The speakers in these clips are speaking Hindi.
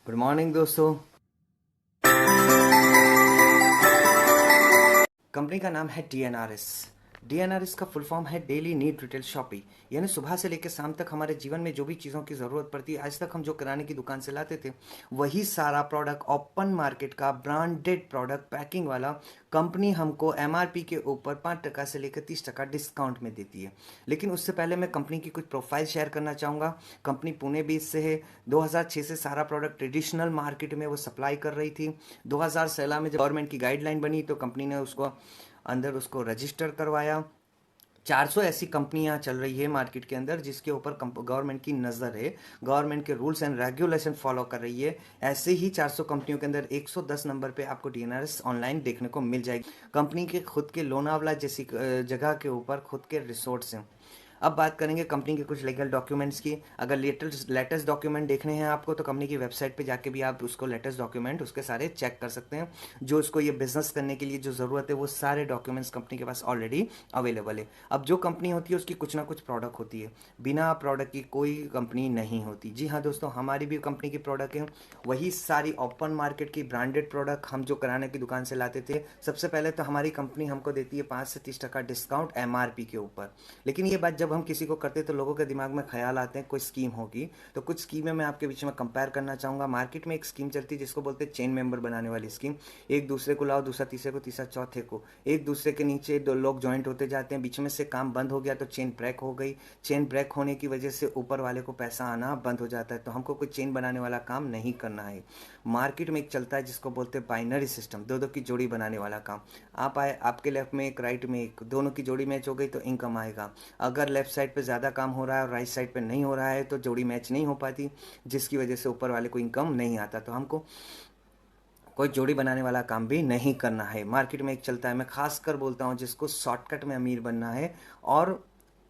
गुड मॉर्निंग दोस्तों। कंपनी का नाम है डीएनआरएस। डीएनआरएस का फुल फॉर्म है डेली नीड रिटेल शॉपिंग, यानी सुबह से लेकर शाम तक हमारे जीवन में जो भी चीज़ों की ज़रूरत पड़ती है, आज तक हम जो किराने की दुकान से लाते थे वही सारा प्रोडक्ट ओपन मार्केट का ब्रांडेड प्रोडक्ट पैकिंग वाला कंपनी हमको एमआरपी के ऊपर 5% से लेकर 30% डिस्काउंट में देती है। लेकिन उससे पहले मैं कंपनी की कुछ प्रोफाइल शेयर करना चाहूँगा। कंपनी पुणे बेस से है। 2006 से सारा प्रोडक्ट ट्रेडिशनल मार्केट में वो सप्लाई कर रही थी। 2016 में जब गवर्नमेंट की गाइडलाइन बनी तो कंपनी ने उसको अंदर उसको रजिस्टर करवाया। 400 ऐसी कंपनियां चल रही है मार्केट के अंदर जिसके ऊपर गवर्नमेंट की नज़र है, गवर्नमेंट के रूल्स एंड रेगुलेशन फॉलो कर रही है। ऐसे ही 400 कंपनियों के अंदर 110 नंबर पे आपको डीएनआरएस ऑनलाइन देखने को मिल जाएगी। कंपनी के खुद के लोनावला जैसी जगह के ऊपर खुद के रिसोर्ट्स हैं। अब बात करेंगे कंपनी के कुछ लीगल डॉक्यूमेंट्स की। अगर लेटेस्ट डॉक्यूमेंट देखने हैं आपको तो कंपनी की वेबसाइट पे जाके भी आप उसको लेटेस्ट डॉक्यूमेंट उसके सारे चेक कर सकते हैं। जो उसको ये बिजनेस करने के लिए जो ज़रूरत है वो सारे डॉक्यूमेंट्स कंपनी के पास ऑलरेडी अवेलेबल है। अब जो कंपनी होती है उसकी कुछ ना कुछ प्रोडक्ट होती है, बिना प्रोडक्ट की कोई कंपनी नहीं होती। जी हाँ दोस्तों, हमारी भी कंपनी की प्रोडक्ट है, वही सारी ओपन मार्केट की ब्रांडेड प्रोडक्ट हम जो किराने की दुकान से लाते थे। सबसे पहले तो हमारी कंपनी हमको देती है 5 से 30% डिस्काउंट एमआरपी के ऊपर। लेकिन ये बात जब हम किसी को करते तो लोगों के दिमाग में ख्याल आते हैं कोई स्कीम होगी। तो कुछ स्कीमें मैं आपके बीच में कंपेयर करना चाहूँगा। मार्केट में एक स्कीम चलती है जिसको बोलते हैं चेन मेंबर बनाने वाली स्कीम। एक दूसरे को लाओ, दूसरा तीसरे को, तीसरा चौथे को, एक दूसरे के नीचे दो लोग ज्वाइंट होते जाते हैं, बीच में से काम बंद हो गया तो चेन ब्रेक हो गई। चेन ब्रेक होने की वजह से ऊपर वाले को पैसा आना बंद हो जाता है। तो हमको कोई चेन बनाने वाला काम नहीं करना है। मार्केट में एक चलता है जिसको बोलते हैं बाइनरी सिस्टम, दो दो की जोड़ी बनाने वाला काम। आप आए, आपके लेफ्ट में एक, राइट में एक, दोनों की जोड़ी मैच हो गई तो इनकम आएगा। अगर लेफ्ट साइड पे ज़्यादा काम हो रहा है और राइट साइड पे नहीं हो रहा है तो जोड़ी मैच नहीं हो पाती, जिसकी वजह से ऊपर वाले को इनकम नहीं आता। तो हमको कोई जोड़ी बनाने वाला काम भी नहीं करना है। मार्केट में एक चलता है, मैं खासकर बोलता हूँ जिसको शॉर्टकट में अमीर बनना है और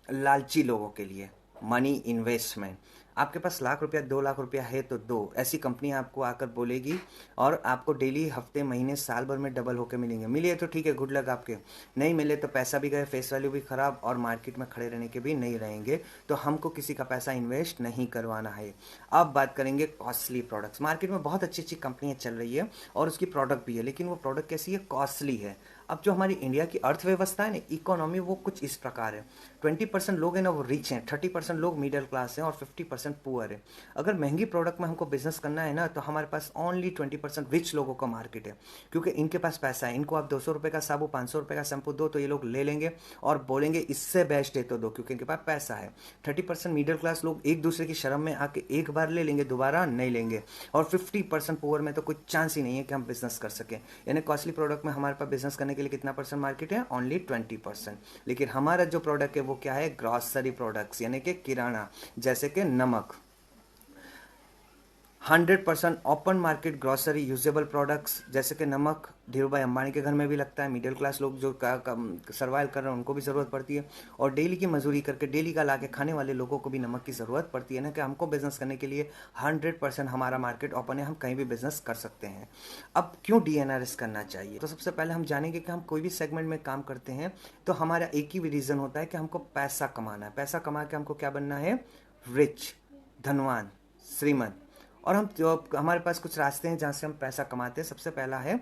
लालची लोगों के लिए, मनी इन्वेस्टमेंट। आपके पास लाख रुपया, 2 लाख रुपया है तो दो, ऐसी कंपनी आपको आकर बोलेगी और आपको डेली, हफ्ते, महीने, साल भर में डबल होकर मिलेंगे। मिले तो ठीक है, गुड लक आपके। नहीं मिले तो पैसा भी गए, फेस वैल्यू भी खराब और मार्केट में खड़े रहने के भी नहीं रहेंगे। तो हमको किसी का पैसा इन्वेस्ट नहीं करवाना है। अब बात करेंगे कॉस्टली प्रोडक्ट्स। मार्केट में बहुत अच्छी अच्छी कंपनियां चल रही है और उसकी प्रोडक्ट भी है, लेकिन वो प्रोडक्ट कैसी है? कॉस्टली है। अब जो हमारी इंडिया की अर्थव्यवस्था है ना, इकोनॉमी, वो कुछ इस प्रकार है। 20% लोग हैं ना वो रिच हैं, 30% लोग मिडिल क्लास हैं और 50% पुअर है। अगर महंगी प्रोडक्ट में हमको बिजनेस करना है ना तो हमारे पास ओनली 20% रिच लोगों का मार्केट है, क्योंकि इनके पास पैसा है। इनको आप 200 रुपये का साबु, 500 रुपये का शैम्पू दो तो ये लोग ले लेंगे और बोलेंगे इससे बेस्ट है तो दो, क्योंकि इनके पास पैसा है। 30% मिडिल क्लास लोग एक दूसरे की शर्म में आके एक बार ले लेंगे, दोबारा नहीं लेंगे। और 50% पुअर में तो कोई चांस ही नहीं है कि हम बिजनेस कर सकें। यानी कॉस्टली प्रोडक्ट में हमारे पास बिजनेस करने के लिए कितना परसेंट मार्केट है? ओनली 20%। लेकिन हमारा जो प्रोडक्ट है वो क्या है? ग्रॉसरी प्रोडक्ट्स, यानी कि किराना, जैसे कि नमक। 100% open market grocery usable products, जैसे कि नमक धीरूभाई अंबानी के घर में भी लगता है। मिडिल क्लास लोग जो सर्वाइव कर रहे हैं उनको भी ज़रूरत पड़ती है, और डेली की मजदूरी करके डेली का ला के खाने वाले लोगों को भी नमक की ज़रूरत पड़ती है ना। कि हमको बिजनेस करने के लिए 100% हमारा मार्केट ओपन है, हम कहीं भी बिजनेस कर सकते हैं। अब क्यों डीएनआरएस करना चाहिए? तो सबसे पहले हम जानेंगे कि हम कोई भी सेगमेंट में काम करते हैं तो हमारा एक ही रीज़न होता है कि हमको पैसा कमाना है। पैसा कमा के हमको क्या बनना है? रिच, धनवान, श्रीमंत। और हम जो हमारे पास कुछ रास्ते हैं जहाँ से हम पैसा कमाते हैं। सबसे पहला है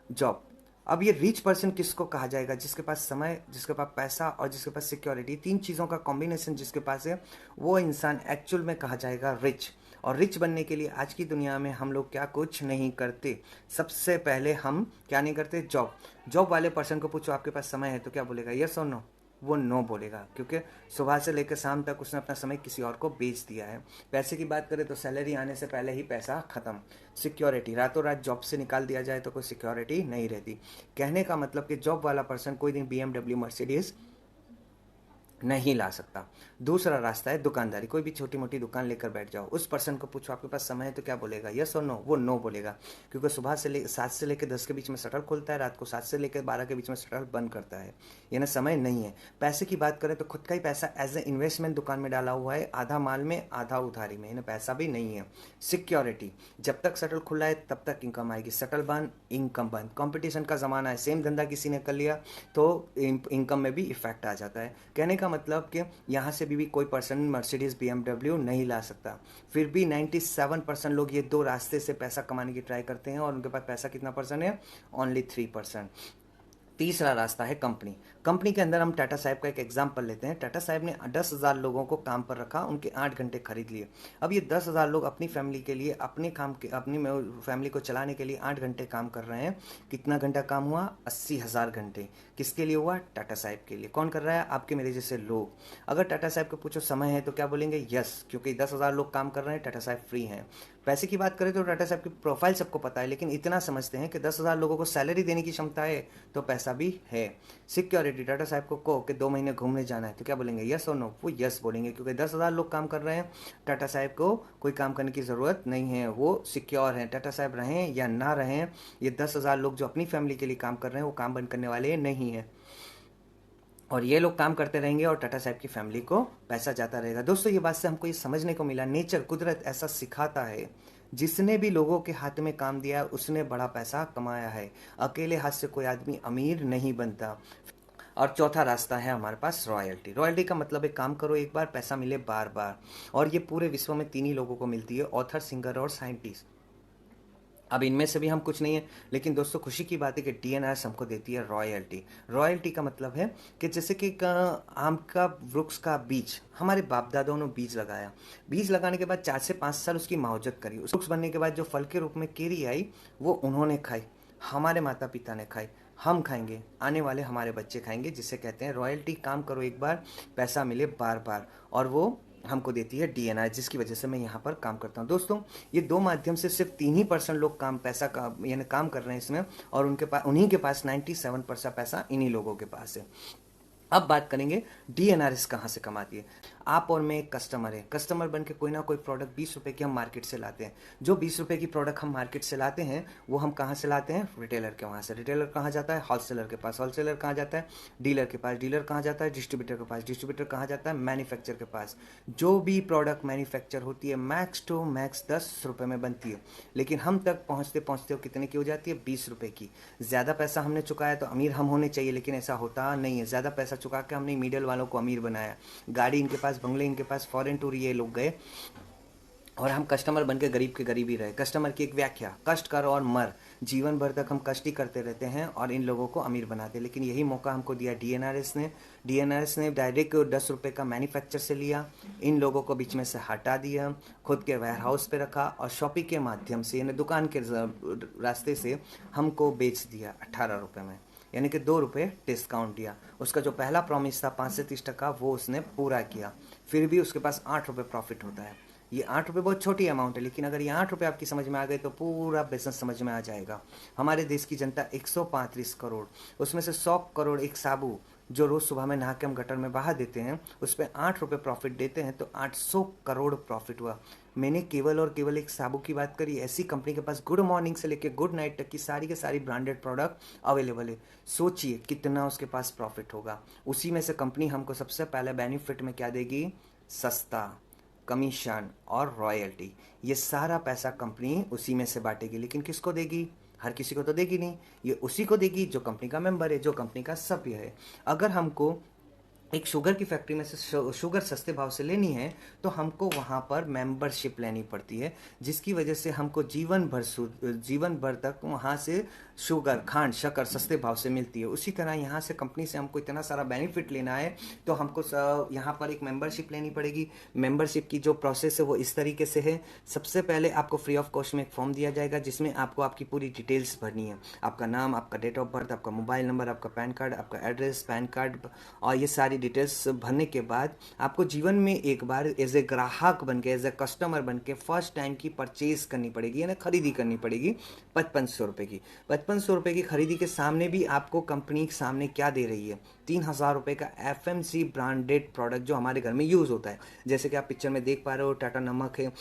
जॉब। अब ये रिच पर्सन किसको कहा जाएगा? जिसके पास समय, जिसके पास पैसा और जिसके पास सिक्योरिटी, तीन चीज़ों का कॉम्बिनेशन जिसके पास है, वो इंसान एक्चुअल में कहा जाएगा रिच। और रिच बनने के लिए आज की दुनिया में हम लोग क्या कुछ नहीं करते। सबसे पहले हम क्या नहीं करते? जॉब। जॉब वाले पर्सन को पूछो आपके पास समय है तो क्या बोलेगा? यस और नो? वो नो बोलेगा, क्योंकि सुबह से लेकर शाम तक उसने अपना समय किसी और को बेच दिया है। पैसे की बात करें तो सैलरी आने से पहले ही पैसा खत्म। सिक्योरिटी, रातों रात जॉब से निकाल दिया जाए तो कोई सिक्योरिटी नहीं रहती। कहने का मतलब कि जॉब वाला पर्सन कोई दिन BMW, मर्सिडीज नहीं ला सकता। दूसरा रास्ता है दुकानदारी। कोई भी छोटी मोटी दुकान लेकर बैठ जाओ, उस पर्सन को पूछो आपके पास समय है तो क्या बोलेगा? यस और नो? वो नो बोलेगा, क्योंकि सुबह से 7 से लेकर 10 के बीच में शटर खुलता है, रात को 7 से लेकर 12 के बीच में शटर बंद करता है। ये ना समय नहीं है। पैसे की बात करें तो खुद का ही पैसा एज ए इन्वेस्टमेंट दुकान में डाला हुआ है, आधा माल में आधा उधारी में, इन्हें पैसा भी नहीं है। सिक्योरिटी, जब तक शटल खुला है तब तक इनकम आएगी, शटल बंद इनकम बंद। कंपटीशन का ज़माना है, सेम धंधा किसी ने कर लिया तो इनकम में भी इफेक्ट आ जाता है। कहने का मतलब कि यहाँ से भी कोई पर्सन मर्सिडीज BMW नहीं ला सकता। फिर भी 97% लोग ये दो रास्ते से पैसा कमाने की ट्राई करते हैं और उनके पास पैसा कितना परसेंट है? ओनली 3%। तीसरा रास्ता है कंपनी। कंपनी के अंदर हम टाटा साहब का एक एग्जाम्पल लेते हैं। टाटा साहब ने 10,000 लोगों को काम पर रखा, उनके 8 घंटे खरीद लिए। अब ये 10,000 लोग अपनी फैमिली के लिए, अपने काम के, अपनी फैमिली को चलाने के लिए 8 घंटे काम कर रहे हैं। कितना घंटा काम हुआ? 80,000 घंटे। किसके लिए हुआ? टाटा साहब के लिए। कौन कर रहा है? आपके मेरे जैसे लोग। अगर टाटा साहब को पूछो समय है तो क्या बोलेंगे? यस, क्योंकि 10,000 लोग काम कर रहे हैं, टाटा साहब फ्री हैं। पैसे की बात करें तो टाटा साहब की प्रोफाइल सबको पता है, लेकिन इतना समझते हैं कि 10,000 लोगों को सैलरी देने की क्षमता है तो पैसा भी है। सिक्योरिटी, टाटा साहब को कहो कि 2 महीने घूमने जाना है तो क्या बोलेंगे? यस और नो? वो यस बोलेंगे, क्योंकि 10,000 लोग काम कर रहे हैं। टाटा साहब को कोई काम करने की ज़रूरत नहीं है, वो सिक्योर हैं। टाटा साहब रहें या ना रहें, ये 10,000 लोग जो अपनी फैमिली के लिए काम कर रहे हैं वो काम बंद करने वाले नहीं हैं। और ये लोग काम करते रहेंगे और टाटा साहब की फैमिली को पैसा जाता रहेगा। दोस्तों, ये बात से हमको ये समझने को मिला, नेचर, कुदरत ऐसा सिखाता है, जिसने भी लोगों के हाथ में काम दिया उसने बड़ा पैसा कमाया है। अकेले हाथ से कोई आदमी अमीर नहीं बनता। और चौथा रास्ता है हमारे पास रॉयल्टी। रॉयल्टी का मतलब है काम करो एक बार, पैसा मिले बार बार। और ये पूरे विश्व में 3 ही लोगों को मिलती है, ऑथर, सिंगर और साइंटिस्ट। अब इनमें से भी हम कुछ नहीं है, लेकिन दोस्तों खुशी की बात है कि DNRS हमको देती है रॉयल्टी। रॉयल्टी का मतलब है कि जैसे कि आम का वृक्ष का बीज, हमारे बाप दादाओं ने बीज लगाया, बीज लगाने के बाद 4 से 5 साल उसकी मावजत करी, उस वृक्ष बनने के बाद जो फल के रूप में केरी आई वो उन्होंने खाई, हमारे माता पिता ने खाई, हम खाएंगे, आने वाले हमारे बच्चे खाएंगे, जिसे कहते हैं रॉयल्टी। काम करो एक बार, पैसा मिले बार बार, और वो हमको देती है DNR, जिसकी वजह से मैं यहाँ पर काम करता हूँ। दोस्तों, ये 2 माध्यम से सिर्फ 3% लोग पैसा का यानी काम कर रहे हैं इसमें, और उनके पास, उन्हीं के पास 97% पैसा इन्हीं लोगों के पास है। अब बात करेंगे DNRS कहाँ से कमाती है। आप और मैं एक कस्टमर है, कस्टमर बन के कोई ना कोई प्रोडक्ट 20 रुपए की हम मार्केट से लाते हैं। जो 20 रुपए की प्रोडक्ट हम मार्केट से लाते हैं वो हम कहाँ से लाते हैं? रिटेलर के वहाँ से। रिटेलर कहाँ जाता है? होलसेलर के पास। होलसेलर कहाँ जाता है? डीलर के पास। डीलर कहाँ जाता है? डिस्ट्रीब्यूटर के पास। डिस्ट्रीब्यूटर कहाँ जाता है? मैन्युफैक्चर के पास। जो भी प्रोडक्ट मैन्युफैक्चर होती है मैक्स टू मैक्स 10 रुपये में बनती है, लेकिन हम तक पहुँचते पहुँचते वो कितने की हो जाती है? 20 रुपये की। ज़्यादा पैसा हमने चुकाया तो अमीर हम होने चाहिए, लेकिन ऐसा होता नहीं है। ज़्यादा पैसा चुका के हमने मिडिल वालों को अमीर बनाया। गाड़ी इनके पास, बंगले इनके पास, फॉरेन टूर ये लोग गए, और हम कस्टमर बन के गरीब के गरीब ही रहे। कस्टमर की एक व्याख्या, कष्ट कर और मर। जीवन भर तक हम कष्ट ही करते रहते हैं और इन लोगों को अमीर बनाते। लेकिन यही मौका हमको दिया DNRS ने। DNRS ने डायरेक्ट 10 रुपये का मैन्युफैक्चर से लिया, इन लोगों को बीच में से हटा दिया, खुद के वेयर हाउस पे रखा, और शॉपिंग के माध्यम से यानी दुकान के रास्ते से हमको बेच दिया 18 रुपये में, यानी कि 2 रुपये डिस्काउंट दिया। उसका जो पहला प्रॉमिस था 5 से 30% वो उसने पूरा किया। फिर भी उसके पास 8 रुपये प्रॉफिट होता है। ये 8 रुपये बहुत छोटी अमाउंट है, लेकिन अगर ये 8 रुपये आपकी समझ में आ गए तो पूरा बिजनेस समझ में आ जाएगा। हमारे देश की जनता 135 करोड़, उसमें से 100 करोड़ एक साबु जो रोज़ सुबह में नहा के हम गटर में बहा देते हैं, उस पर 8 रुपये प्रॉफिट देते हैं, तो 800 करोड़ प्रॉफिट हुआ। मैंने केवल और केवल एक साबु की बात करी। ऐसी कंपनी के पास गुड मॉर्निंग से लेकर गुड नाइट तक की सारी के सारी ब्रांडेड प्रोडक्ट अवेलेबल है। सोचिए कितना उसके पास प्रॉफिट होगा। उसी में से कंपनी हमको सबसे पहले बेनिफिट में क्या देगी? सस्ता, कमीशन और रॉयल्टी। ये सारा पैसा कंपनी उसी में से बांटेगी, लेकिन किसको देगी? हर किसी को तो देगी नहीं, ये उसी को देगी जो कंपनी का मेंबर है, जो कंपनी का सभ्य है। अगर हमको एक शुगर की फैक्ट्री में से शुगर सस्ते भाव से लेनी है तो हमको वहाँ पर मेंबरशिप लेनी पड़ती है, जिसकी वजह से हमको जीवन भर तक वहाँ से शुगर, खांड, शक्कर सस्ते भाव से मिलती है। उसी तरह यहाँ से कंपनी से हमको इतना सारा बेनिफिट लेना है तो हमको यहाँ पर एक मेंबरशिप लेनी पड़ेगी। मेंबरशिप की जो प्रोसेस है वो इस तरीके से है। सबसे पहले आपको फ्री ऑफ कॉस्ट में एक फॉर्म दिया जाएगा, जिसमें आपको आपकी पूरी डिटेल्स भरनी है। आपका नाम, आपका डेट ऑफ बर्थ, आपका मोबाइल नंबर, आपका पैन कार्ड, आपका एड्रेस, पैन कार्ड, और ये सारी डिटेल्स भरने के बाद आपको जीवन में एक बार एज ए ग्राहक बन के, एज ए कस्टमर बन के फर्स्ट टाइम की परचेज करनी पड़ेगी, यानी खरीदी करनी पड़ेगी 5500 रुपये की। 5500 रुपये की खरीदी के सामने भी आपको कंपनी के सामने क्या दे रही है? 3000 रुपये का FMC ब्रांडेड प्रोडक्ट जो हमारे घर में यूज़ होता है। जैसे कि आप पिक्चर में देख पा रहे हो, टाटा नमक है,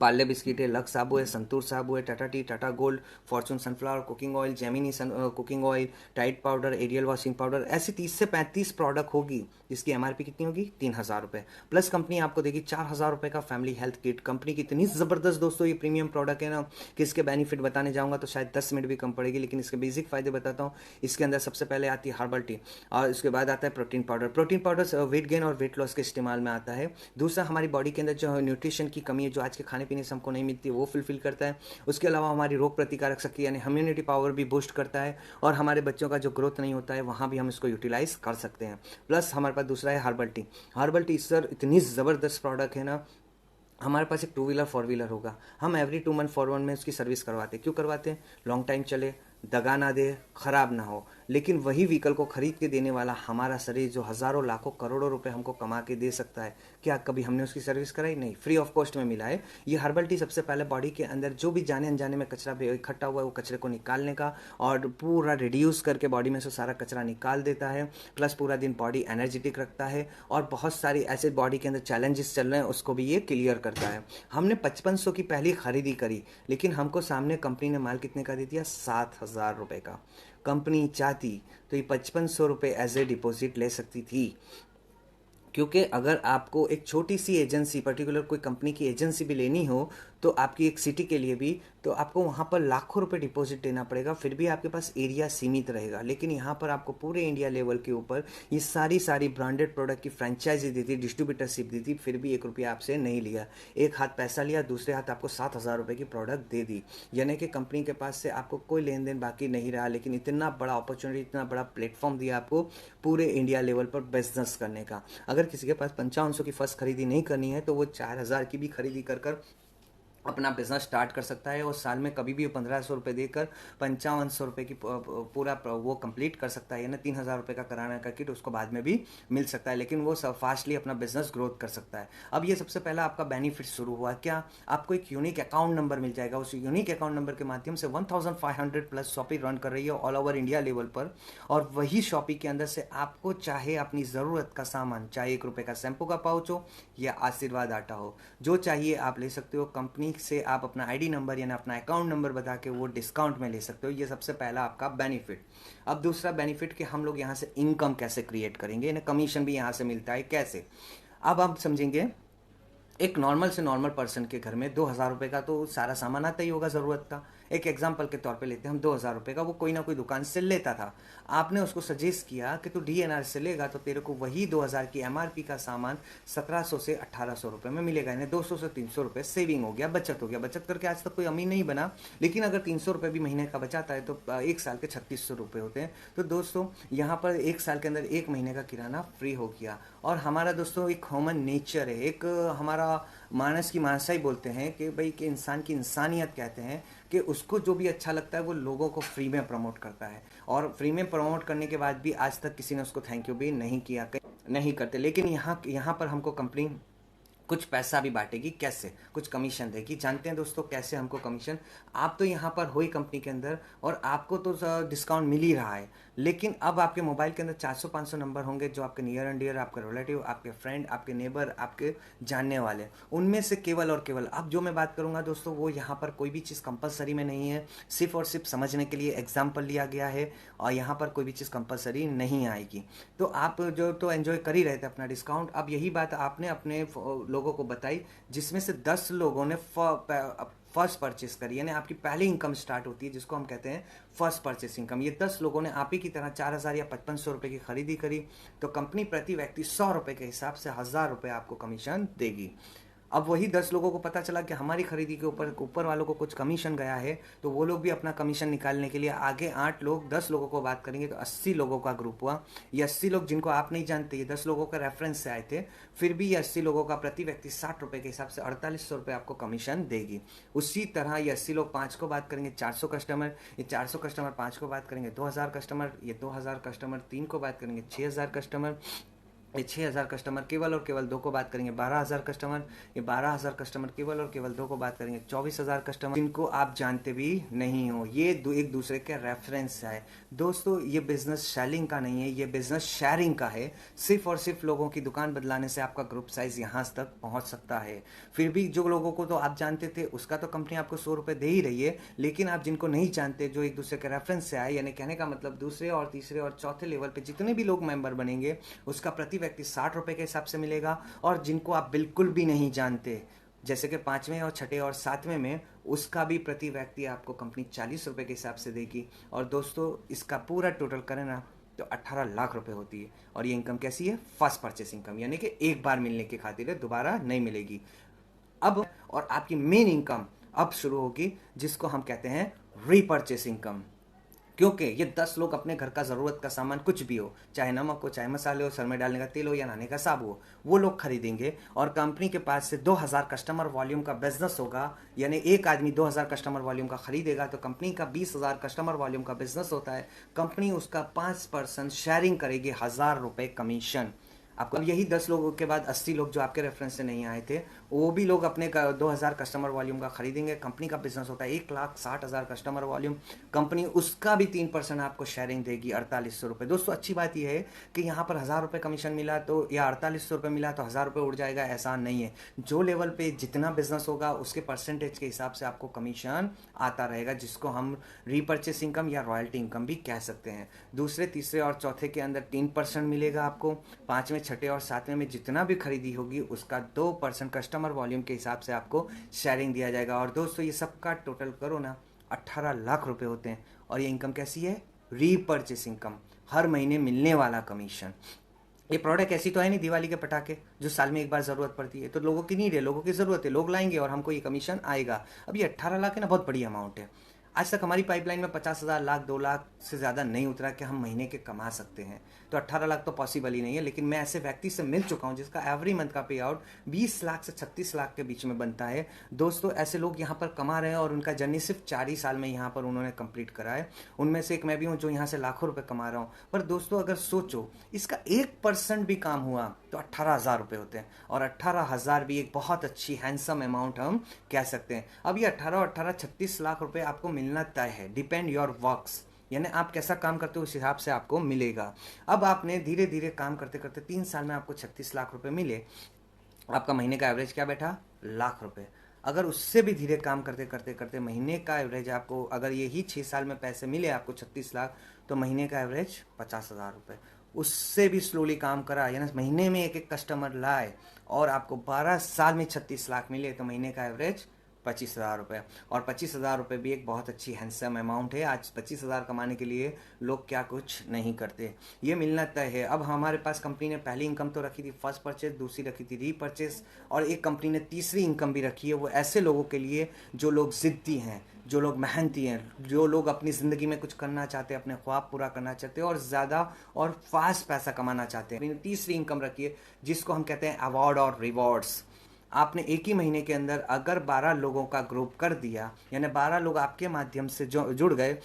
पार्ले बिस्किट है, लक्स साबु है, संतूर साबु है, Tata tea, Tata gold, Fortune sunflower cooking oil, Gemini cooking oil, Tide powder, Ariel washing powder, ऐसी 30 से 35 प्रोडक्ट होगी जिसकी एमआरपी कितनी होगी 3,000 रुपये। प्लस कंपनी आपको देगी 4,000 रुपये का फैमिली हेल्थ किट। कंपनी की इतनी ज़बरदस्त दोस्तों ये प्रीमियम प्रोडक्ट है ना कि इसके बेनिफिट बताने जाऊँगा तो शायद 10 मिनट भी कम पड़ेगी, लेकिन इसके बेसिक फ़ायदे बताता हूँ। इसके अंदर सबसे पहले आती है हर्बल टी, और उसके बाद आता है protein powder. Protein powder weight gain और वेट लॉस के इस्तेमाल में आता है। दूसरा, हमारी बॉडी के अंदर जो न्यूट्रिशन की कमी है जो आज के खाने पीने से हमको नहीं मिलती वो फुलफिल करता है। उसके अलावा हमारी रोग प्रतिकारक शक्ति यानी इम्यूनिटी पावर भी बूस्ट करता है, और हमारे बच्चों का जो ग्रोथ नहीं होता है वहाँ भी हम इसको यूटिलाइज कर सकते हैं। प्लस हमारे पास दूसरा है herbal tea. Herbal tea sir इतनी ज़बरदस्त प्रोडक्ट है ना, हमारे पास एक 2 व्हीलर 4 व्हीलर होगा, हम एवरी 2 मंथ फॉर 1 में उसकी सर्विस करवाते हैं। क्यों करवाते हैं? लॉन्ग टाइम चले, दगा ना दे, ख़राब ना हो। लेकिन वही व्हीकल को खरीद के देने वाला हमारा शरीर जो हज़ारों लाखों करोड़ों रुपए हमको कमा के दे सकता है, क्या कभी हमने उसकी सर्विस कराई? नहीं, फ्री ऑफ कॉस्ट में मिला है। ये हर्बल टी सबसे पहले बॉडी के अंदर जो भी जाने अनजाने में कचरा इकट्ठा हुआ है वो कचरे को निकालने का और पूरा रिड्यूस करके बॉडी में से सारा कचरा निकाल देता है। प्लस पूरा दिन बॉडी एनर्जेटिक रखता है, और बहुत सारी ऐसे बॉडी के अंदर चैलेंजेस चल रहे हैं उसको भी ये क्लियर करता है। हमने 5500 की पहली खरीदी करी, लेकिन हमको सामने कंपनी ने माल कितने का दे दिया? 7,000 रुपये का। कंपनी चाहती तो ये 5500 रुपये एज ए डिपॉजिट ले सकती थी, क्योंकि अगर आपको एक छोटी सी एजेंसी, पर्टिकुलर कोई कंपनी की एजेंसी भी लेनी हो तो आपकी एक सिटी के लिए भी, तो आपको वहाँ पर लाखों रुपए डिपॉजिट देना पड़ेगा, फिर भी आपके पास एरिया सीमित रहेगा। लेकिन यहाँ पर आपको पूरे इंडिया लेवल के ऊपर ये सारी ब्रांडेड प्रोडक्ट की फ्रेंचाइजी दी थी, डिस्ट्रीब्यूटरशिप दी थी, फिर भी 1 रुपया आपसे नहीं लिया। एक हाथ पैसा लिया, दूसरे हाथ आपको 7,000 रुपये की प्रोडक्ट दे दी, यानी कि कंपनी के पास से आपको कोई लेन देन बाकी नहीं रहा, लेकिन इतना बड़ा अपॉर्चुनिटी, इतना बड़ा प्लेटफॉर्म दिया आपको पूरे इंडिया लेवल पर बिजनेस करने का। अगर किसी के पास 5500 की फर्स्ट खरीदी नहीं करनी है तो वो 4,000 की भी खरीदी कर अपना बिजनेस स्टार्ट कर सकता है, और साल में कभी भी 1,500 रुपये देकर 5,500 रुपये की पूरा वो कंप्लीट कर सकता है, यानी 3,000 रुपये का कराने का किट उसको बाद में भी मिल सकता है, लेकिन वो सब फास्टली अपना बिजनेस ग्रोथ कर सकता है। अब ये सबसे पहला आपका बेनिफिट शुरू हुआ क्या? आपको एक यूनिक अकाउंट नंबर मिल जाएगा। उस यूनिक अकाउंट नंबर के माध्यम से 1,500 प्लस शॉपी रन कर रही है ऑल ओवर इंडिया लेवल पर, और वही शॉपी के अंदर से आपको चाहे अपनी ज़रूरत का सामान, चाहे 1 रुपये का शैम्पू का पाउच हो या आशीर्वाद आटा हो, जो चाहिए आप ले सकते हो। कंपनी से आप अपना आईडी नंबर यानी अपना अकाउंट नंबर बता के वो डिस्काउंट में ले सकते हो। ये सबसे पहला आपका बेनिफिट। अब दूसरा बेनिफिट कि हम लोग यहाँ से इनकम कैसे क्रिएट करेंगे, यानी कमीशन भी यहाँ से मिलता है कैसे। अब आप समझेंगे, एक नॉर्मल से नॉर्मल पर्सन के घर में 2,000 रुपये का तो सारा सामान आता ही होगा ज़रूरत का। एक एग्जाम्पल के तौर पे लेते हैं हम, 2,000 रुपये का वो कोई ना कोई दुकान से लेता था। आपने उसको सजेस्ट किया कि तू डीएनआर से लेगा तो तेरे को वही 2,000 की एमआरपी का सामान 1,700 से 1,800 रुपये में मिलेगा, यानी 200 से 300 रुपये सेविंग हो गया, बचत हो गया। बचत करके आज तक कोई अमीर नहीं बना, लेकिन अगर 300 रुपये भी महीने का बचाता है तो 1 साल के 3,600 रुपये होते हैं। तो दोस्तों यहाँ पर 1 साल के अंदर 1 महीने का किराना फ्री हो गया। और हमारा दोस्तों एक ह्यूमन नेचर है, एक हमारा मानस की मानसाई बोलते हैं कि भाई कि इंसान की इंसानियत कहते हैं कि उसको जो भी अच्छा लगता है वो लोगों को फ्री में प्रमोट करता है, और फ्री में प्रमोट करने के बाद भी आज तक किसी ने उसको थैंक यू भी नहीं किया, नहीं करते। लेकिन यहाँ पर हमको कंपनी कुछ पैसा भी बांटेगी। कैसे? कुछ कमीशन देगी। जानते हैं दोस्तों कैसे हमको कमीशन? आप तो यहाँ पर हो ही कंपनी के अंदर और आपको तो डिस्काउंट मिल ही रहा है, लेकिन अब आपके मोबाइल के अंदर 400-500 नंबर होंगे जो आपके नियर एंड डियर, आपके रिलेटिव, आपके फ्रेंड, आपके नेबर, आपके जानने वाले, उनमें से केवल और केवल अब जो मैं बात करूँगा दोस्तों वो यहाँ पर कोई भी चीज़ कंपलसरी में नहीं है, सिर्फ और सिर्फ समझने के लिए एग्जाम्पल लिया गया है, और यहाँ पर कोई भी चीज़ कंपलसरी नहीं आएगी। तो आप जो तो एंजॉय कर ही रहे थे अपना डिस्काउंट। अब यही बात आपने अपने लोगों को बताई, जिसमें से 10 लोगों ने फर्स्ट परचेस करी, यानी आपकी पहली इनकम स्टार्ट होती है जिसको हम कहते हैं फर्स्ट परचेस इनकम। ये 10 लोगों ने आप ही की तरह 4,000 या 5,500 रुपये की खरीदी करी, तो कंपनी प्रति व्यक्ति 100 रुपये के हिसाब से 1,000 रुपये आपको कमीशन देगी। अब वही 10 लोगों को पता चला कि हमारी खरीदी के ऊपर वालों को कुछ कमीशन गया है, तो वो लोग भी अपना कमीशन निकालने के लिए आगे 8 लोग 10 लोगों को बात करेंगे, तो 80 लोगों का ग्रुप हुआ। ये 80 लोग जिनको आप नहीं जानते, ये 10 लोगों का रेफरेंस से आए थे, फिर भी ये 80 लोगों का प्रति व्यक्ति 60 रुपये के हिसाब से 4,800 रुपये आपको कमीशन देगी। उसी तरह ये 80 लोग 5 को बात करेंगे, 400 कस्टमर, ये 400 कस्टमर 5 को बात करेंगे, 2,000 कस्टमर, ये 2,000 कस्टमर 3 को बात करेंगे, 6,000 कस्टमर, ये 6,000 कस्टमर केवल और केवल दो को बात करेंगे। 12,000 कस्टमर, ये 12,000 कस्टमर केवल और केवल दो को बात करेंगे। 24,000 कस्टमर जिनको आप जानते भी नहीं हो। ये एक दूसरे के रेफरेंस है। दोस्तों ये बिजनेस सेलिंग का नहीं है, ये बिजनेस शेयरिंग का है। सिर्फ और सिर्फ लोगों की दुकान बदलाने से आपका ग्रुप साइज यहाँ तक पहुँच सकता है। फिर भी जो लोगों को तो आप जानते थे उसका तो कंपनी आपको 100 रुपये दे ही रही है, लेकिन आप जिनको नहीं जानते, जो एक दूसरे के रेफरेंस से आए, यानी कहने का मतलब दूसरे और तीसरे और चौथे लेवल पे जितने भी लोग मेंबर बनेंगे उसका प्रति व्यक्ति 60 रुपए के हिसाब से मिलेगा। और जिनको आप बिल्कुल भी नहीं जानते, जैसे कि 5वें और 6ठे और 7वें में, उसका भी प्रति व्यक्ति आपको कंपनी 40 रुपए के हिसाब से देगी। और दोस्तों इसका पूरा टोटल करें ना तो 18 लाख रुपए होती है। और ये इनकम कैसी है? फर्स्ट परचेस इनकम, यानी कि एक बार मिलने की खातिर है, दोबारा नहीं मिलेगी। अब और आपकी मेन इनकम अब शुरू होगी, जिसको हम कहते हैं रीपर्चेस इनकम। क्योंकि ये 10 लोग अपने घर का ज़रूरत का सामान कुछ भी हो, चाहे नमक हो, चाहे मसाले हो, सर में डालने का तेल हो या नहाने का साबु हो, वो लोग खरीदेंगे। और कंपनी के पास से 2,000 कस्टमर वॉल्यूम का बिजनेस होगा, यानी एक आदमी 2,000 कस्टमर वॉल्यूम का खरीदेगा तो कंपनी का 20,000 कस्टमर वॉल्यूम का बिजनेस होता है। कंपनी उसका 5% शेयरिंग करेगी, 1,000 रुपये कमीशन आपको। अब यही 10 लोगों के बाद 80 लोग जो आपके रेफरेंस से नहीं आए थे, वो भी लोग अपने 2,000 कस्टमर वॉल्यूम का खरीदेंगे। कंपनी का बिजनेस होता है 1,60,000 कस्टमर वॉल्यूम, कंपनी उसका भी 3% आपको शेयरिंग देगी, 4,800 रुपये। दोस्तों अच्छी बात यह है कि यहाँ पर 1,000 रुपये कमीशन मिला तो, या 4,800 रुपये मिला तो 1,000 रुपये उड़ जाएगा, ऐसा नहीं है। जो लेवल पे जितना बिजनेस होगा उसके परसेंटेज के हिसाब से आपको कमीशन आता रहेगा, जिसको हम रीपर्चेस इनकम या रॉयल्टी इनकम भी कह सकते हैं। दूसरे, तीसरे और चौथे के अंदर 3% मिलेगा आपको। 5वें, 6ठे और 7वें में जितना भी खरीदी होगी उसका 2% कस्टमर वॉल्यूम के हिसाब से आपको शेयरिंग दिया जाएगा। और दोस्तों ये सबका टोटल करो ना 18 लाख रुपए होते हैं। और ये इनकम कैसी है? रीपर्चेस इनकम, हर महीने मिलने वाला कमीशन। ये प्रोडक्ट ऐसी तो है नहीं दिवाली के पटाखे जो साल में एक बार जरूरत पड़ती है, तो लोगों की नीड है, लोगों की जरूरत है, लोग लाएंगे और हमको ये कमीशन आएगा। अब ये 18 लाख है ना, बहुत बड़ी अमाउंट है। आज तक हमारी पाइपलाइन में 50,000, लाख, 2 लाख से ज़्यादा नहीं उतरा कि हम महीने के कमा सकते हैं। तो 18 लाख तो पॉसिबल ही नहीं है। लेकिन मैं ऐसे व्यक्ति से मिल चुका हूँ जिसका एवरी मंथ का पे आउट 20 लाख से 36 लाख के बीच में बनता है। दोस्तों ऐसे लोग यहाँ पर कमा रहे हैं और उनका जर्नी सिर्फ 4 ही साल में यहाँ पर उन्होंने कंप्लीट करा है। उनमें से एक मैं भी हूँ जो यहाँ से लाखों रुपए कमा रहा हूँ। पर दोस्तों अगर सोचो इसका 1% भी काम हुआ तो 18,000 रुपये होते हैं। और 18,000 भी एक बहुत अच्छी हैंडसम अमाउंट हम कह सकते हैं। अब ये 18 36 लाख रुपए आपको मिलना तय है, डिपेंड योर वर्क्स, यानी आप कैसा काम करते हो उस हिसाब से आपको मिलेगा। अब आपने धीरे धीरे काम करते करते 3 साल में आपको 36 लाख रुपए मिले। आपका महीने का एवरेज क्या बैठा? लाख रुपए। अगर उससे भी धीरे काम करते करते करते महीने का एवरेज आपको, अगर यही 6 साल में पैसे मिले आपको 36 लाख, तो महीने का एवरेज 50,000 रुपये। उससे भी स्लोली काम करा, यानी महीने में एक एक कस्टमर लाए और आपको 12 साल में 36 लाख मिले, तो महीने का एवरेज 25,000 रुपये। और 25,000 रुपये भी एक बहुत अच्छी हैंडसम अमाउंट है। आज 25,000 कमाने के लिए लोग क्या कुछ नहीं करते, ये मिलना तय है। अब हमारे पास कंपनी ने पहली इनकम तो रखी थी फर्स्ट परचेज, दूसरी रखी थी रीपरचेज, और एक कंपनी ने तीसरी इनकम भी रखी है। वो ऐसे लोगों के लिए जो लोग ज़िद्दी हैं, जो लोग मेहनती हैं, जो लोग अपनी ज़िंदगी में कुछ करना चाहते हैं, अपने ख्वाब पूरा करना चाहते हैं और ज़्यादा और फास्ट पैसा कमाना चाहते हैं। तीसरी इनकम रखी है जिसको हम कहते हैं अवार्ड और रिवॉर्ड्स। आपने एक ही महीने के अंदर अगर 12 लोगों का ग्रुप कर दिया, यानी 12 लोग आपके माध्यम से जुड़ गए,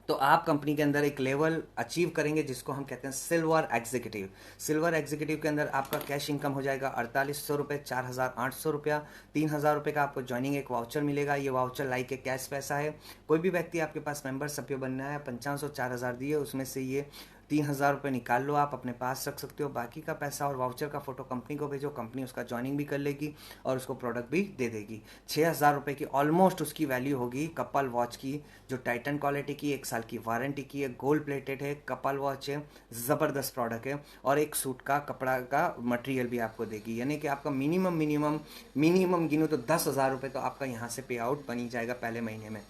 तो आप कंपनी के अंदर एक लेवल अचीव करेंगे जिसको हम कहते हैं सिल्वर एग्जीक्यूटिव। सिल्वर एग्जीक्यूटिव के अंदर आपका कैश इनकम हो जाएगा 4,800 रुपये, 4,800 रुपया, 3,000 रुपये का आपको ज्वाइनिंग एक वाउचर मिलेगा। ये वाउचर लाइक के कैश पैसा है। कोई भी व्यक्ति आपके पास मेंबर सभ्य बनना है, 5,500 4,000 दिए, उसमें से ये 3,000 रुपये निकाल लो, आप अपने पास रख सकते हो। बाकी का पैसा और वाउचर का फोटो कंपनी को भेजो, कंपनी उसका ज्वाइनिंग भी कर लेगी और उसको प्रोडक्ट भी दे देगी। 6,000 रुपये की ऑलमोस्ट उसकी वैल्यू होगी कपल वॉच की, जो टाइटन क्वालिटी की, 1 साल की वारंटी की है, गोल्ड प्लेटेड है, कपल वॉच है, ज़बरदस्त प्रोडक्ट है। और एक सूट का कपड़ा का मटेरियल भी आपको देगी, यानी कि आपका मिनिमम गिनो तो 10,000 रुपये तो आपका यहाँ से पे आउट बनी जाएगा पहले महीने में।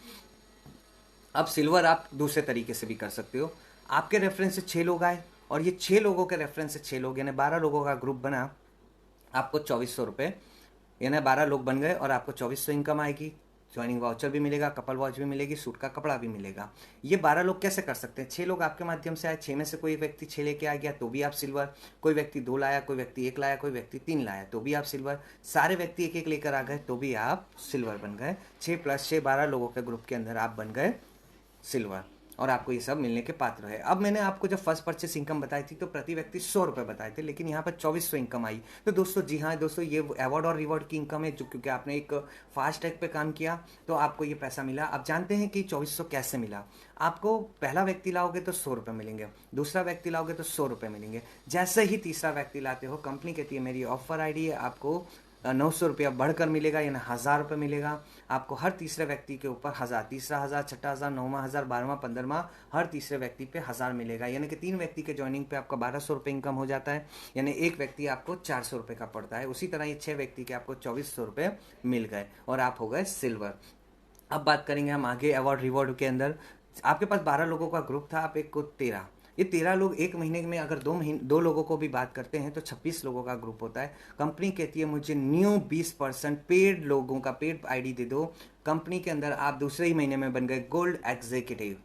अब सिल्वर आप दूसरे तरीके से भी कर सकते हो। आपके रेफरेंस से 6 लोग आए और ये 6 लोगों के रेफरेंस से 6 लोग, यानी 12 लोगों का ग्रुप बना, आपको 2,400 रुपये, यानी 12 लोग बन गए और आपको 2,400 इनकम आएगी। ज्वाइनिंग वाउचर भी मिलेगा, कपल वॉच भी मिलेगी, सूट का कपड़ा भी मिलेगा। ये 12 लोग कैसे कर सकते हैं? 6 लोग आपके माध्यम से आए, 6 में से कोई व्यक्ति 6 लेके आ गया तो भी आप सिल्वर, कोई व्यक्ति 2 लाया, कोई व्यक्ति 1 लाया, कोई व्यक्ति 3 लाया तो भी आप सिल्वर, सारे व्यक्ति 1-1 लेकर आ गए तो भी आप सिल्वर बन गए। 6 + 6 12 लोगों के ग्रुप के अंदर आप बन गए सिल्वर। और आपको ये सब मिलने के पात्र है। अब मैंने आपको जब फर्स्ट परचेस इनकम बताई थी तो प्रति व्यक्ति 100 रुपये बताए थे, लेकिन यहाँ पर 2400 इनकम आई। तो दोस्तों जी हाँ दोस्तों, ये अवार्ड और रिवॉर्ड की इनकम है, जो क्योंकि आपने एक फास्ट ट्रैक पे काम किया तो आपको ये पैसा मिला। अब जानते हैं कि 2400 कैसे मिला। आपको पहला व्यक्ति लाओगे तो 100 रुपये मिलेंगे, दूसरा व्यक्ति लाओगे तो 100 रुपये मिलेंगे। जैसे ही तीसरा व्यक्ति लाते हो, कंपनी कहती है मेरी ऑफर आईडी है, आपको 900 रुपया बढ़कर मिलेगा, यानी 1000 रुपये मिलेगा आपको हर तीसरे व्यक्ति के ऊपर। 1000, तीसरा 1000, छठा 1000, 9वां 1000, 12वां 15वां, हर तीसरे व्यक्ति पे 1000 मिलेगा, यानी कि 3 व्यक्ति के ज्वाइनिंग पे आपका 1200 रुपये इनकम हो जाता है, यानी एक व्यक्ति आपको 400 रुपये का पड़ता है। उसी तरह ये 6 व्यक्ति के आपको 2400 रुपये मिल गए और आप हो गए सिल्वर। अब बात करेंगे हम आगे अवार्ड रिवॉर्ड के अंदर। आपके पास 12 लोगों का ग्रुप था, आप एक को 13, ये 13 लोग एक महीने में अगर 2 लोगों को भी बात करते हैं तो 26 लोगों का ग्रुप होता है। कंपनी कहती है मुझे न्यू 20% पेड लोगों का पेड आईडी दे दो। कंपनी के अंदर आप दूसरे ही महीने में बन गए गोल्ड एग्जीक्यूटिव,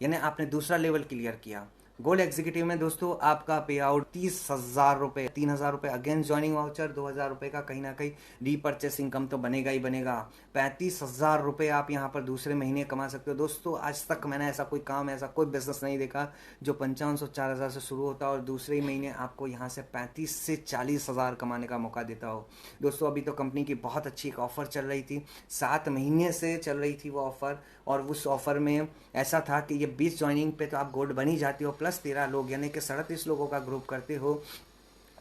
यानी आपने दूसरा लेवल क्लियर किया। गोल्ड एग्जीक्यूटिव में दोस्तों आपका पे आउट 30,000 रुपये, 3,000 रुपये अगेंस्ट ज्वाइनिंग वाउचर, 2,000 रुपये का कहीं ना कहीं रीपर्चेस इनकम तो बनेगा ही बनेगा। 35,000 रुपये आप यहाँ पर दूसरे महीने कमा सकते हो। दोस्तों आज तक मैंने ऐसा कोई काम, ऐसा कोई बिजनेस नहीं देखा जो 5500 4,000 से शुरू होता और दूसरे ही महीने आपको यहाँ से 35 से 40,000 कमाने का मौका देता हो। दोस्तों अभी तो कंपनी की बहुत अच्छी एक ऑफर चल रही थी, 7 महीने से चल रही थी वो ऑफर, और उस ऑफर में ऐसा था कि ये 20 ज्वाइनिंग पे तो आप गोल्ड बन ही जाती हो, प्लस 13 लोग यानी कि 37 लोगों का ग्रुप करते हो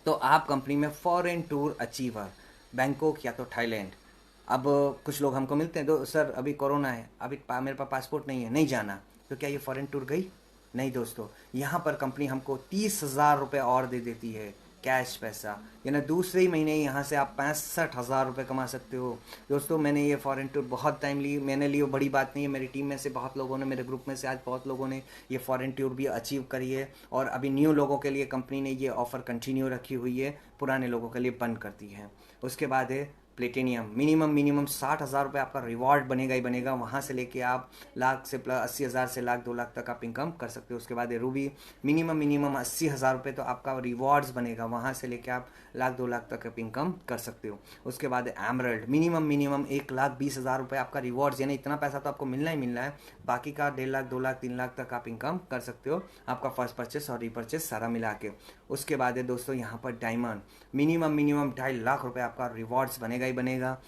तो आप कंपनी में फॉरेन टूर अचीवर, बैंकॉक या तो थाईलैंड। अब कुछ लोग हमको मिलते हैं, तो सर अभी कोरोना है, अभी मेरे पास पासपोर्ट नहीं है, नहीं जाना, तो क्या ये फॉरेन टूर गई? नहीं दोस्तों, यहाँ पर कंपनी हमको 30,000 रुपये और दे देती है कैश पैसा, यानी दूसरे ही महीने यहाँ से आप 65,000 रुपये कमा सकते हो। दोस्तों मैंने ये फॉरेन टूर बहुत टाइम ली, मैंने ली, बड़ी बात नहीं है, मेरी टीम में से बहुत लोगों ने, मेरे ग्रुप में से आज बहुत लोगों ने ये फॉरेन टूर भी अचीव करी है, और अभी न्यू लोगों के लिए कंपनी ने ये ऑफ़र कंटिन्यू रखी हुई है, पुराने लोगों के लिए बंद करती है। उसके बाद है प्लेटिनियम, मिनिमम 60,000 रुपये आपका रिवॉर्ड बनेगा ही बनेगा, वहाँ से लेके आप लाख से प्लस 80,000 से लाख 2 लाख तक आप इनकम कर सकते हो। उसके बाद है रूबी, मिनिमम 80,000 रुपये तो आपका रिवॉर्ड्स बनेगा, वहाँ से लेके आप लाख 2 लाख तक आप इनकम कर सकते हो। उसके बाद है एमरल्ड, मिनिमम 1,20,000 रुपये आपका रिवॉर्ड्स, यानी इतना पैसा तो आपको मिलना ही मिलना है, बाकी का 1.5 लाख 2 लाख 3 लाख तक आप इनकम कर सकते हो, आपका फर्स्ट परचेस और रीपरचेस सारा मिला के। उसके बाद है दोस्तों यहाँ पर डायमंड, मिनिमम 2.5 लाख रुपये आपका रिवॉर्ड्स बनेगा ही बनेगा।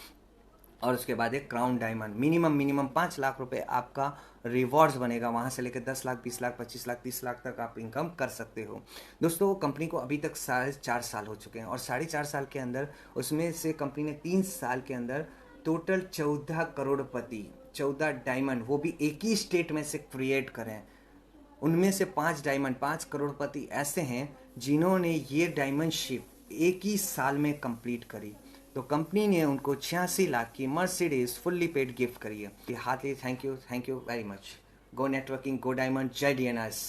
और उसके बाद एक क्राउन डायमंड, मिनिमम 5 लाख रुपए आपका रिवॉर्ड्स बनेगा, वहाँ से लेकर 10 लाख 20 लाख 25 लाख 30 लाख तक आप इनकम कर सकते हो। दोस्तों कंपनी को अभी तक 4.5 साल हो चुके हैं, और 4.5 साल के अंदर उसमें से कंपनी ने 3 साल के अंदर टोटल 14 करोड़पति, 14 डायमंड, वो भी एक ही स्टेट में से क्रिएट करें। उनमें से 5 डायमंड, 5 करोड़पति ऐसे हैं जिन्होंने ये डायमंड शिप एक ही साल में कंप्लीट करी, तो कंपनी ने उनको 86 लाख की मर्सिडीज फुल्ली पेड गिफ्ट करी है। Heartly thank you very much. Go networking, go diamond, जय डीएनएस।